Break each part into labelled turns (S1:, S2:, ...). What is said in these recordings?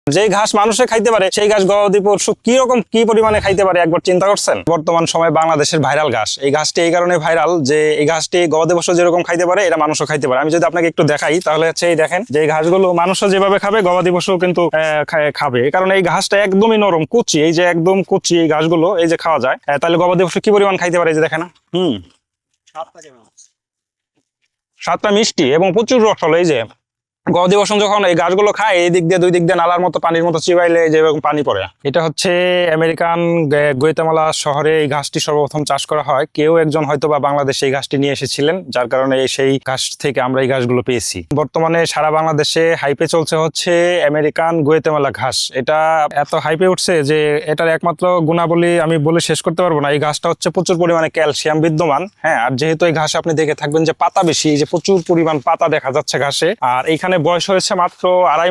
S1: যেই ঘাস মানুষে খাইতে পারে সেই ঘাস গবাদি পশু কি পরিমাণে খাইতে পারে একবার চিন্তা করছেন? বর্তমান সময়ে বাংলাদেশের ভাইরাল ঘাস, এই ঘাসটি এই কারণে ভাইরাল যে এই ঘাসটি গবাদি পশু যেরকম খাইতে পারে এটা মানুষও খাইতে পারে। আমি যদি আপনাকে একটু দেখাই তাহলে হচ্ছে এই দেখেন যে এই ঘাসগুলো মানুষও যেভাবে খাবে গবাদি পশু কিন্তু খাবে, কারণ এই ঘাসটা একদমই নরম কুচি, এই যে একদম কুচি এই ঘাসগুলো এই যে খাওয়া যায়, তাহলে গবাদি পশু কি পরিমাণ খাইতে পারে এই যে দেখেন না। স্বাদটা মিষ্টি এবং প্রচুর রস হলো। এই যে গবাদি পশু যখন এই গাছগুলো খায় এই দিক দিয়ে দুই দিক দিয়ে নালার মতো পানির মতো চিবাইলে যেরকম পানি পড়ে। এটা হচ্ছে আমেরিকান গুয়াতেমালা শহরে এই ঘাসটি সর্বপ্রথম চাষ করা হয়। কেউ একজন হয়তো বা বাংলাদেশে এই ঘাসটি নিয়ে এসেছিলেন, যার কারণে সেই ঘাস থেকে আমরা এই ঘাসগুলো পেয়েছি। বর্তমানে সারা বাংলাদেশে হাইপে চলছে হচ্ছে আমেরিকান গুয়াতেমালা ঘাস। এটা এত হাইপে উঠছে যে এটার একমাত্র গুণাবলী আমি বলে শেষ করতে পারবো না। এই ঘাসটা হচ্ছে প্রচুর পরিমাণে ক্যালসিয়াম বিদ্যমান। হ্যাঁ, আর যেহেতু এই ঘাস আপনি দেখে থাকবেন যে পাতা বেশি, এই যে প্রচুর পরিমাণ পাতা দেখা যাচ্ছে ঘাসে। আর এইখানে বয়স হয়েছে মাত্র আড়াই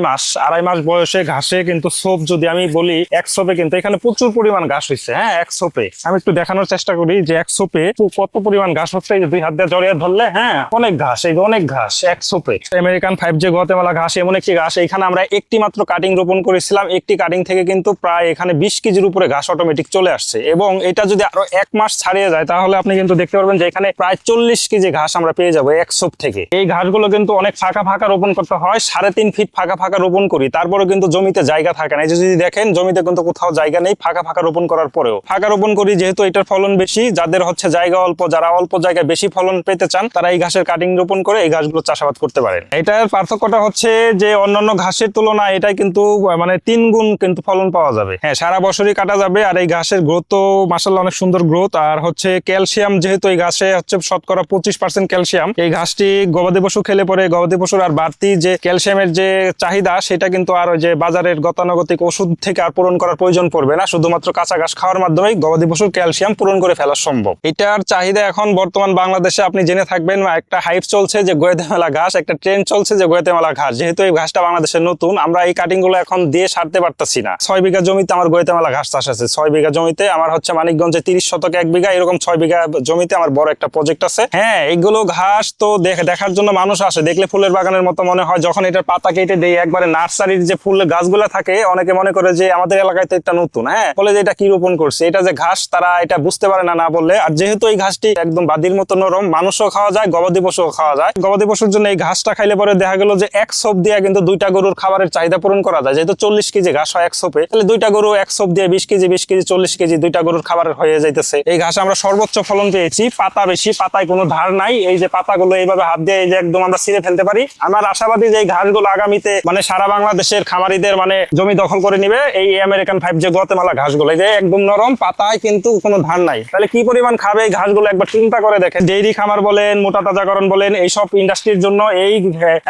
S1: মাস বয়সে ঘাসে কিন্তু সোপ যদি আমি বলি এক সোপে কিন্তু এখানে প্রচুর পরিমাণ ঘাস হয়েছে। হ্যাঁ, এক সোপে আমি একটু দেখানোর চেষ্টা করি যে এক সোপে কত পরিমাণ ঘাস হচ্ছে। এই যে দুই হাত দিয়ে জড়িয়ে ধরলে হ্যাঁ অনেক ঘাস, এই অনেক ঘাস এক সোপে। আমেরিকান 5G গুয়াতেমালা ঘাস এমন একটি ঘাস, এখানে আমরা একটি মাত্র কাটিং রোপণ করেছিলাম। একটি কাটিং থেকে কিন্তু প্রায় এখানে 20 কেজির উপরে ঘাস অটোমেটিক চলে আসছে, এবং এটা যদি আরো এক মাস ছাড়িয়ে যায় তাহলে আপনি কিন্তু দেখতে পারবেন যে এখানে প্রায় 40 কেজি ঘাস আমরা পেয়ে যাবো এক সোপ থেকে। এই ঘাসগুলো কিন্তু অনেক ফাঁকা রোপণ করতে হয়, 3.5 ফিট ফাঁকা রোপণ করি, তারপরে কিন্তু জমিতে জায়গা থাকে না। এই যে যদি দেখেন জমিতে কিন্তু কোথাও জায়গা নেই, ফাঁকা রোপণ করার পরেও ফাঁকা রোপণ করি যেহেতু এটার ফলন বেশি। যাদের হচ্ছে জায়গা অল্প, যারা অল্প জায়গায় বেশি ফলন পেতে চান তারা এই ঘাসের কাটিং রোপণ করে এই ঘাসগুলো চাষাবাদ করতে পারেন। এটার পার্থক্যটা হচ্ছে যে অন্যান্য ঘাসের তুলনায় এটাই কিন্তু মানে 3 গুণ কিন্তু ফলন পাওয়া যাবে। হ্যাঁ, সারা বছরই কাটা যাবে। আর এই ঘাসের গ্রোথ তো মাশাআল্লাহ অনেক সুন্দর গ্রোথ। আর হচ্ছে ক্যালসিয়াম, যেহেতু এই ঘাসে হচ্ছে শতকরা 25% ক্যালসিয়াম, এই ঘাসটি গবাদি পশু খেলে পরে গবাদি পশুর আর বাড়তি যে ক্যালসিয়ামের যে চাহিদা সেটা কিন্তু আর ওই যে বাজারের গতানুগতিক ওষুধ থেকে আর পূরণ করার প্রয়োজন পড়বে না। শুধুমাত্র কাঁচা ঘাস খাওয়ার মাধ্যমে গবাদি পশুর ক্যালসিয়াম পূরণ করে ফেলা সম্ভব। এটার চাহিদা এখন বর্তমান বাংলাদেশে আপনি জেনে থাকবেন, একটা হাইপ চলছে যে গুয়াতেমালা ঘাস, একটা ট্রেন্ড চলছে যে গুয়াতেমালা ঘাস। যেহেতু এই ঘাসটা বাংলাদেশে নতুন, আমরা এই কাটিং গুলো এখন দিয়ে সারতে পারতেছি না। 6 বিঘা জমিতে আমার গুয়াতেমালা ঘাস চাষ আছে। 6 বিঘা জমিতে আমার হচ্ছে মানিকগঞ্জে 30 শতকে 1 বিঘা, এরকম 6 বিঘা জমিতে আমার বড় একটা প্রজেক্ট আছে। হ্যাঁ, এইগুলো ঘাস তো দেখার জন্য মানুষ আসে, দেখলে ফুলের বাগানের মতো মনে হয়। যখন এটার পাতা কেটে দেই, একবারে নার্সারির যে ফুলের গাছগুলা থাকে, অনেকে মনে করে যে আমাদের এলাকায় তো এটা নতুন, হ্যাঁ বলে যে এটা কি রোপণ করছে, এটা যে ঘাস তারা এটা বুঝতে পারে না বললে। আর যেহেতু এই ঘাসটি একদম বাদির মতো নরম, মানুষও খাওয়া যায়, গবাদি পশুও খাওয়া যায়। গবাদি পশুর জন্য এই ঘাসটা খাইলে পরে দেখা গেল যে এক সোপ দিয়ে কিন্তু 2টা গরুর খাবারের চাহিদা পূরণ করা যায়। যেহেতু 40 কেজি ঘাস হয় এক সোপে, তাহলে 2টা গরু এক সোপ দিয়ে 20 কেজি 40 কেজি 2টা গরুর খাবার হয়ে যাইতেছে। এই ঘাসে আমরা সর্বোচ্চ ফলন পেয়েছি। পাতা বেশি, পাতায় কোনো ধার নাই। এই যে পাতাগুলো এইভাবে হাত দিয়ে এই যে একদম আমরা ছিঁড়ে ফেলতে পারি। আমার আশাবাদী যে এই ঘাসগুলো আগামীতে মানে সারা বাংলাদেশের খামারিদের মানে জমি দখল করে নিবে। এই আমেরিকান 5G গুয়াতেমালা ঘাসগুলো এই যে একদম নরম, পাতায় কিন্তু কোনো ধার নাই। তাহলে কি পরিমাণ খাবে এই ঘাসগুলো একবার চিন্তা করে দেখেন। ডেইরি খামার বলেন, মোটা তাজাকরণ বলেন, এইসব ইন্ডাস্ট্রির জন্য এই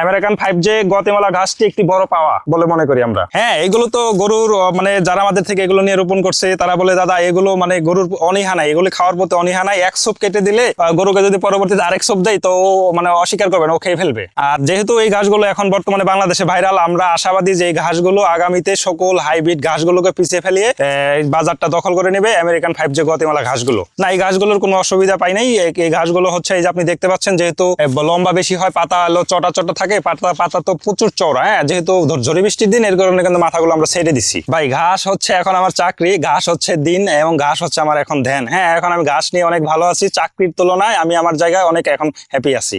S1: আমেরিকান 5G গুয়াতেমালা ঘাসটি একটি বড় পাওয়া বলে মনে করি আমরা। হ্যাঁ, এগুলো তো গরুর মানে যারা আমাদের থেকে এগুলো নিয়ে রোপণ করছে তারা বলে দাদা এগুলো মানে গরুর অনীহা নাই, এগুলো খাওয়ার প্রতি অনীহা নাই। এক সোপ কেটে দিলে গরুকে যদি পরবর্তীতে আরেক সোপ দেয় তো মানে অস্বীকার করবে না, ও খেয়ে ফেলবে। আর যেহেতু এই ঘাসগুলো এখন বর্তমানে বাংলাদেশে ভাইরাল, আমরা আশাবাদী যে এই ঘাসগুলো আগামীতে সকল হাইব্রিড ঘাসগুলোকে পিছিয়ে ফেলিয়ে বাজারটা দখল করে নেবে আমেরিকান 5G গুয়াতেমালা ঘাসগুলো। না, এই ঘাসগুলোর কোনো অসুবিধা পাই নাই। এই ঘাসগুলো হচ্ছে এই যে আপনি দেখতে পাচ্ছেন, যেহেতু লম্বা বেশি হয়, পাতা হলো চটা থাকে, পাতা তো প্রচুর চওড়া। হ্যাঁ, যেহেতু ঝড়ি বৃষ্টির দিন, এর কারণে কিন্তু মাথাগুলো আমরা ছেড়ে দিছি। ভাই, ঘাস হচ্ছে এখন আমার চাকরি, ঘাস হচ্ছে দিন, এবং ঘাস হচ্ছে আমার এখন ধ্যান। হ্যাঁ, এখন আমি ঘাস নিয়ে অনেক ভালো আছি। চাকরির তুলনায় আমি আমার জায়গায় অনেক এখন হ্যাপি আছি।